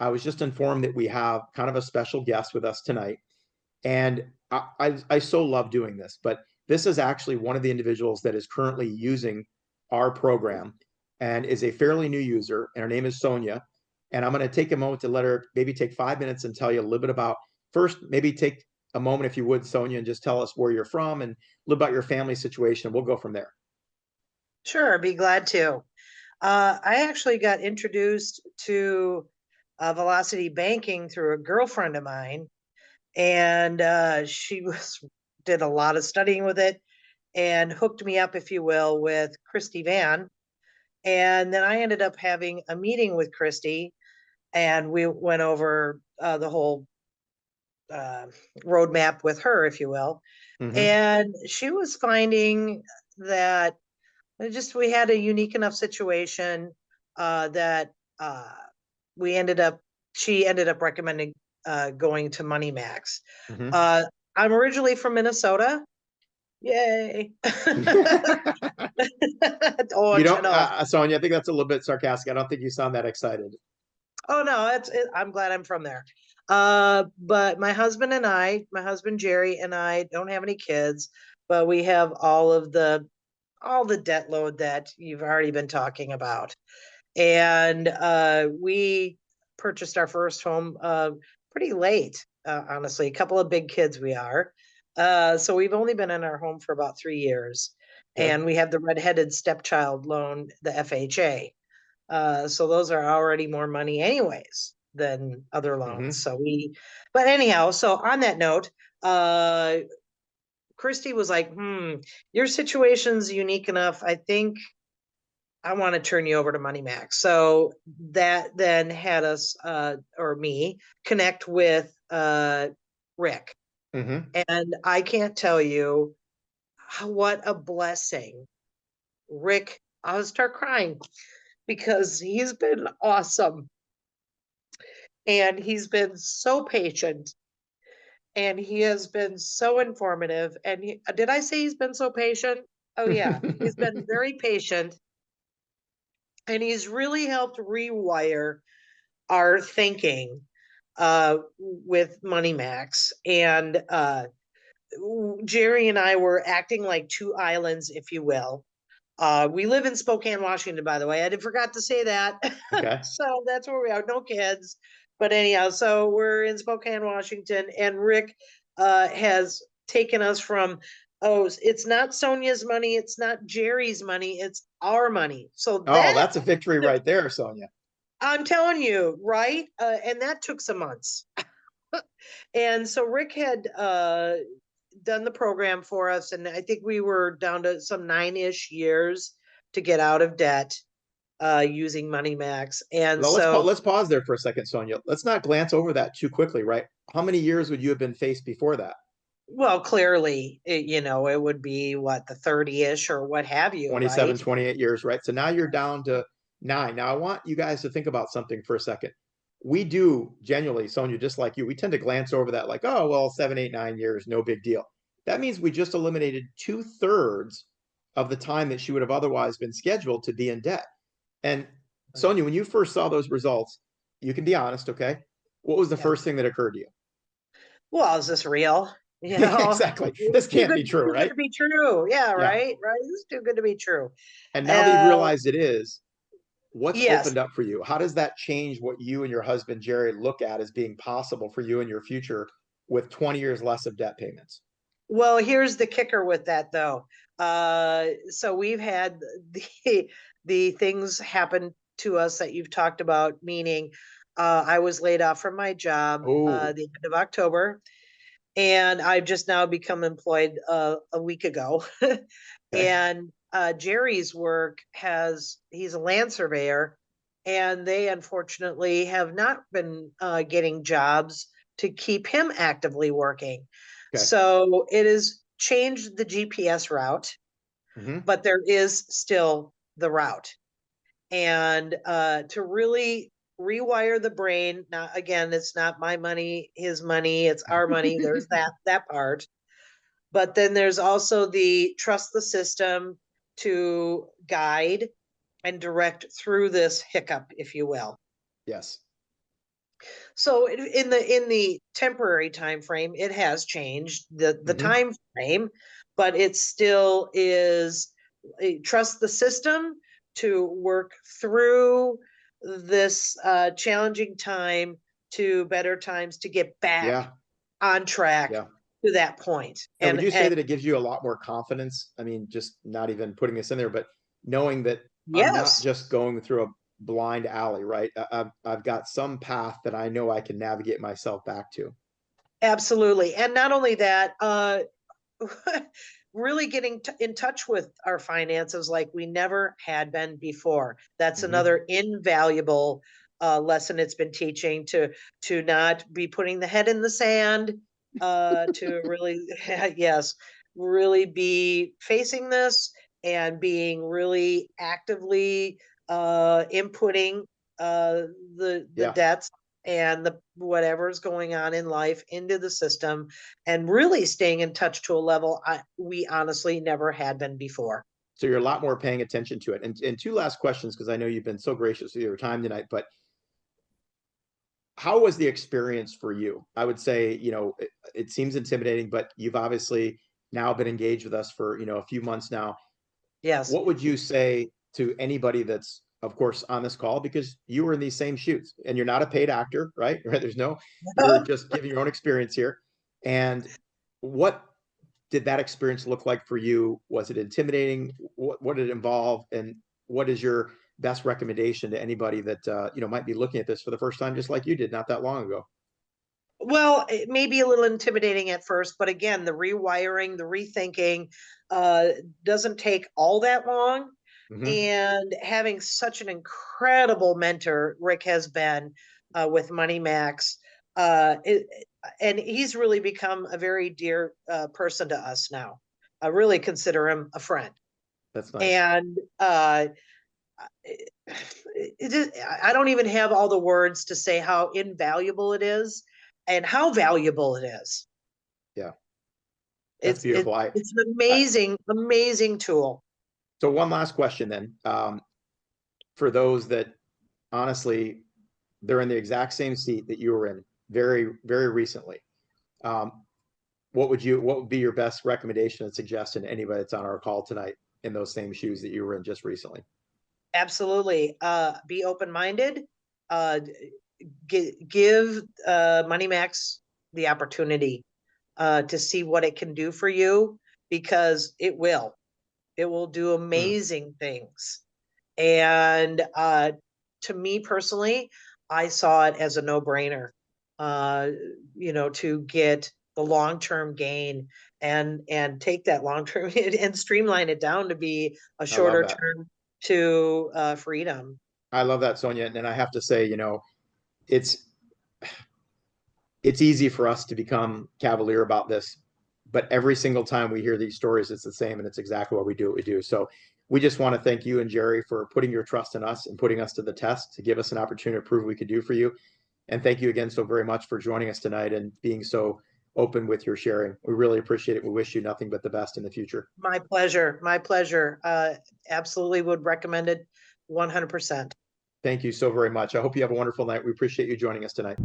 I was just informed that we have kind of a special guest with us tonight. And I so love doing this, but this is actually one of the individuals that is currently using our program and is a fairly new user. And her name is Sonja. And I'm going to take a moment to let her maybe take 5 minutes and tell you a little bit about first, maybe take a moment, if you would, Sonja, and just tell us where you're from and a little about your family situation. And we'll go from there. Sure, be glad to. I actually got introduced to Velocity Banking through a girlfriend of mine, and she was did a lot of studying with it and hooked me up, if you will, with Christy Van. And then I ended up having a meeting with Christy, and we went over the whole uh, roadmap with her, if you will. Mm-hmm. And she was finding that we had a unique enough situation that we ended up she ended up recommending going to Money Max. Mm-hmm. Uh, I'm originally from Minnesota. Yay. Oh, You don't, no. Sonja, I think that's a little bit sarcastic. I don't think you sound that excited. Oh no, I'm glad I'm from there. But my husband Jerry and I don't have any kids, but we have all the debt load that you've already been talking about. And we purchased our first home pretty late, honestly. A couple of big kids we are. So we've only been in our home for about 3 years. Okay. And we have the redheaded stepchild loan, the FHA. So those are already more money anyways than other loans. Mm-hmm. But anyhow, so on that note, uh, Christy was like, your situation's unique enough. I think I want to turn you over to Money Max. So that then had us, or me, connect with Rick. Mm-hmm. And I can't tell you what a blessing. Rick, I'll start crying because he's been awesome. And he's been so patient and he has been so informative. And did I say he's been so patient? Oh, yeah. He's been very patient and he's really helped rewire our thinking with Money Max. And Jerry and I were acting like two islands, if you will. We live in Spokane, Washington, by the way. I forgot to say that. Okay. So that's where we are. No kids. But anyhow, so we're in Spokane, Washington, and Rick has taken us from, oh, it's not Sonja's money, it's not Jerry's money, it's our money. So Oh, that that's a victory right there, Sonja. I'm telling you, right? And that took some months. And so Rick had done the program for us, and I think we were down to some 9-ish years to get out of debt using Money Max. And Well, so, let's pause there for a second, Sonja. Let's not glance over that too quickly, right? How many years would you have been faced before that? well, clearly, it would be what, the 30-ish or what have you, 27, right? 28 years, right? So now you're down to 9. Now I want you guys to think about something for a second. We do genuinely, Sonja, just like you, we tend to glance over that like, oh, well, 7, 8, 9 years, no big deal. That means we just eliminated 2/3 of the time that she would have otherwise been scheduled to be in debt. And Sonja, when you first saw those results, you can be honest, okay? What was the Yeah. first thing that occurred to you? Well, is this real? Exactly. This can't be true, Too good right? to be true. Yeah, Yeah. right, right. This is too good to be true. And now that you've Uh, realized it is, what's yes. opened up for you? How does that change what you and your husband Jerry look at as being possible for you in your future with 20 years less of debt payments? Well, here's the kicker with that though. So we've had the things happen to us that you've talked about, meaning I was laid off from my job Oh, the end of October, and I've just now become employed a week ago. okay. And Jerry's work he's a land surveyor, and they unfortunately have not been getting jobs to keep him actively working. Okay. So it has changed the GPS route, Mm-hmm. but there is still the route. And to really rewire the brain, now again, it's not my money, his money, it's our money. There's that part. But then there's also the trust the system to guide and direct through this hiccup, if you will. Yes. So in the temporary time frame, it has changed the Hmm. time frame, but it still is trust the system to work through this challenging time to better times to get back Yeah. on track Yeah. to that point. And would you say And that it gives you a lot more confidence? I mean, just not even putting this in there, but knowing that I'm not yes, just going through a blind alley, right? I've got some path that I know I can navigate myself back to. absolutely. And not only that, really getting in touch with our finances like we never had been before. That's Hmm. another invaluable lesson it's been teaching to not be putting the head in the sand, to really yes, really be facing this and being really actively inputting the Yeah. debts and the whatever's going on in life into the system and really staying in touch to a level we honestly never had been before. So you're a lot more paying attention to it. And two last questions, because I know you've been so gracious with your time tonight, but how was the experience for you? I would say, it seems intimidating, but you've obviously now been engaged with us for, a few months now. Yes. What would you say to anybody that's, of course, on this call, because you were in these same shoes and you're not a paid actor, right? Right. You're just giving your own experience here. And what did that experience look like for you? Was it intimidating? What did it involve? And what is your best recommendation to anybody that, might be looking at this for the first time, just like you did not that long ago? Well, it may be a little intimidating at first, but again, the rewiring, the rethinking uh, doesn't take all that long. Hmm. And having such an incredible mentor, Rick has been with Money Max, and he's really become a very dear person to us now. I really consider him a friend. That's nice. And it is, I don't even have all the words to say how invaluable it is and how valuable it is. Yeah, that's It's it, beautiful. it's an I amazing tool. So one last question then, for those that honestly, they're in the exact same seat that you were in very, very recently. Um, what would be your best recommendation and suggestion to anybody that's on our call tonight in those same shoes that you were in just recently? Absolutely. Be open-minded. Uh, give Money Max the opportunity to see what it can do for you because it will. It will do Hmm. amazing things. And to me personally, I saw it as a no-brainer. Uh, to get the long-term gain and take that long-term and streamline it down to be a I love shorter that. term to freedom. I love that, Sonia. And I have to say, it's it's easy for us to become cavalier about this, but every single time we hear these stories, it's the same, and it's exactly what we do. What we do. So we just want to thank you and Jerry for putting your trust in us and putting us to the test to give us an opportunity to prove we could do for you. And thank you again so very much for joining us tonight and being so open with your sharing. We really appreciate it. We wish you nothing but the best in the future. My pleasure. My pleasure. Absolutely would recommend it 100%. Thank you so very much. I hope you have a wonderful night. We appreciate you joining us tonight.